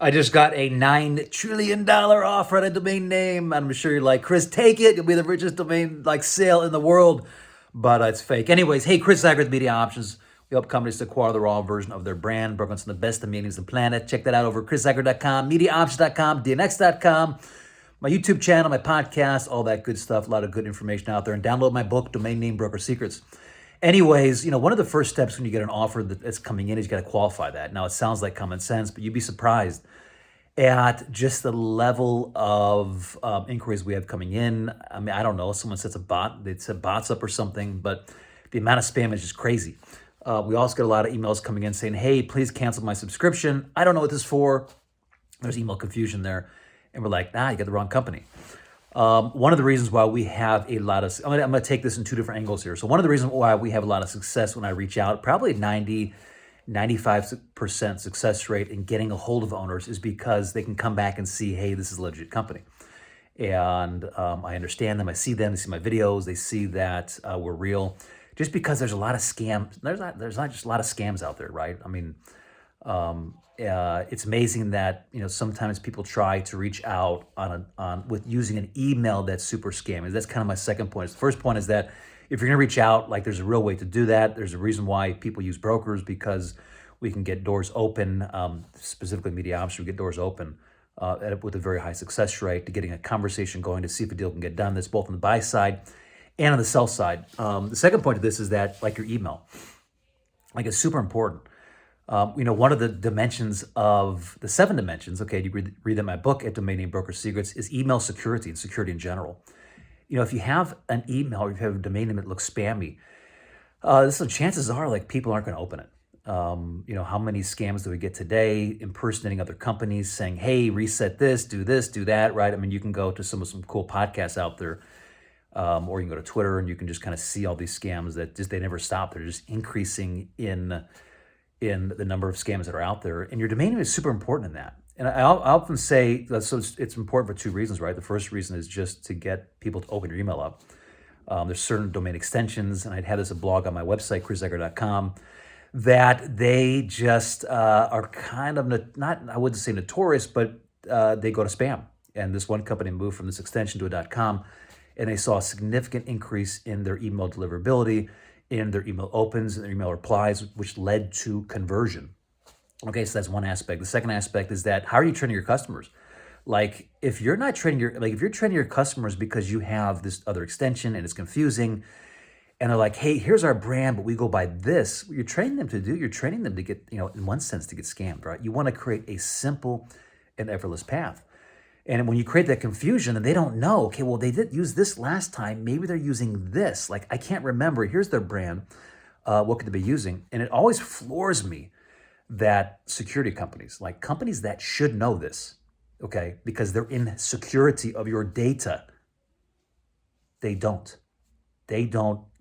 I just got a $9 trillion offer on a domain name. I'm sure you're like, Chris, take it. You'll be the richest domain sale in the world. But it's fake. Anyways, hey, Chris Zagger with Media Options. We help companies to acquire the raw version of their brand. Brooklyn's some of the best domain names on the planet. Check that out over chriszagger.com, mediaoptions.com, dnx.com. My YouTube channel, my podcast, all that good stuff. A lot of good information out there. And download my book, Domain Name Broker Secrets. Anyways, one of the first steps when you get an offer that's coming in is you got to qualify that. Now, it sounds like common sense, but you'd be surprised at just the level of inquiries we have coming in. I mean, I don't know. Someone sets a bot, they set bots up or something, but the amount of spam is just crazy. We also get a lot of emails coming in saying, hey, please cancel my subscription. I don't know what this is for. There's email confusion there. And we're like, you got the wrong company. One of the reasons why we have a lot of, I'm going to take this in two different angles here. So one of the reasons why we have a lot of success when I reach out, probably 95% success rate in getting a hold of owners is because they can come back and see, hey, this is a legit company. And I understand them, I see them, they see my videos, they see that we're real. Just because there's a lot of scams, there's not just a lot of scams out there, right? I mean, it's amazing that sometimes people try to reach out with using an email that's super scammy. That's kind of my second point. The first point is that if you're going to reach out, there's a real way to do that. There's a reason why people use brokers, because we can get doors open, specifically Media Options, we get doors open with a very high success rate to getting a conversation going to see if a deal can get done. That's both on the buy side and on the sell side. The second point of this is that your email, it's super important. One of the dimensions of the 7 dimensions, okay, you read in my book at Domain Name Broker Secrets, is email security and security in general. If you have an email or if you have a domain name that looks spammy, so chances are people aren't going to open it. How many scams do we get today impersonating other companies saying, hey, reset this, do that, right? I mean, you can go to some cool podcasts out there, or you can go to Twitter and you can just kind of see all these scams that they never stop. They're just increasing in the number of scams that are out there. And your domain name is super important in that. And I often say, so it's important for 2 reasons, right? The first reason is just to get people to open your email up. There's certain domain extensions, and I'd had this a blog on my website, chriszagger.com, that they just are kind of, I wouldn't say notorious, but they go to spam. And this one company moved from this extension to a .com, and they saw a significant increase in their email deliverability, in their email opens and their email replies, which led to conversion. Okay, so that's one aspect. The second aspect is that how are you training your customers? If you're not training if you're training your customers because you have this other extension and it's confusing, and they're like, hey, here's our brand, but we go by this, what you're training them to do, you're training them to get, in one sense, to get scammed, right? You want to create a simple and effortless path. And when you create that confusion and they don't know, okay, well, they did use this last time, maybe they're using this. I can't remember, here's their brand, what could they be using? And it always floors me that security companies, companies that should know this, okay, because they're in security of your data, they don't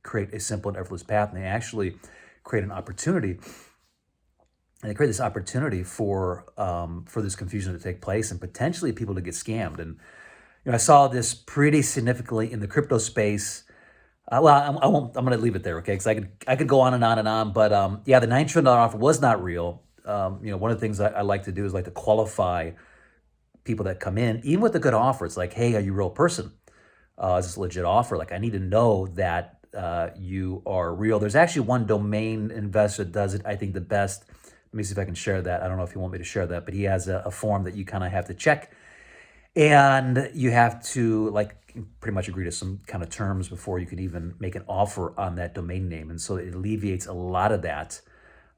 create a simple and effortless path, and they actually create an opportunity. And they create this opportunity for this confusion to take place and potentially people to get scammed. And I saw this pretty significantly in the crypto space. I won't. I'm going to leave it there, okay? Because I could go on and on and on. But the $9 trillion offer was not real. One of the things I like to do is to qualify people that come in, even with a good offer. It's like, hey, are you a real person? Is this a legit offer? I need to know that you are real. There's actually one domain investor that does it, I think, the best. Let me see if I can share that. I don't know if you want me to share that, but he has a form that you kind of have to check. And you have to pretty much agree to some kind of terms before you can even make an offer on that domain name. And so it alleviates a lot of that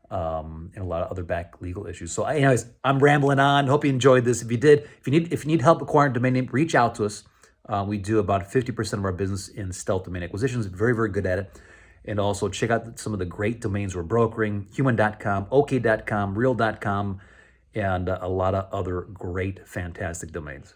and a lot of other back legal issues. So anyways, I'm rambling on. Hope you enjoyed this. If you did, if you need help acquiring a domain name, reach out to us. We do about 50% of our business in stealth domain acquisitions. Very, very good at it. And also check out some of the great domains we're brokering, human.com, ok.com, real.com, and a lot of other great, fantastic domains.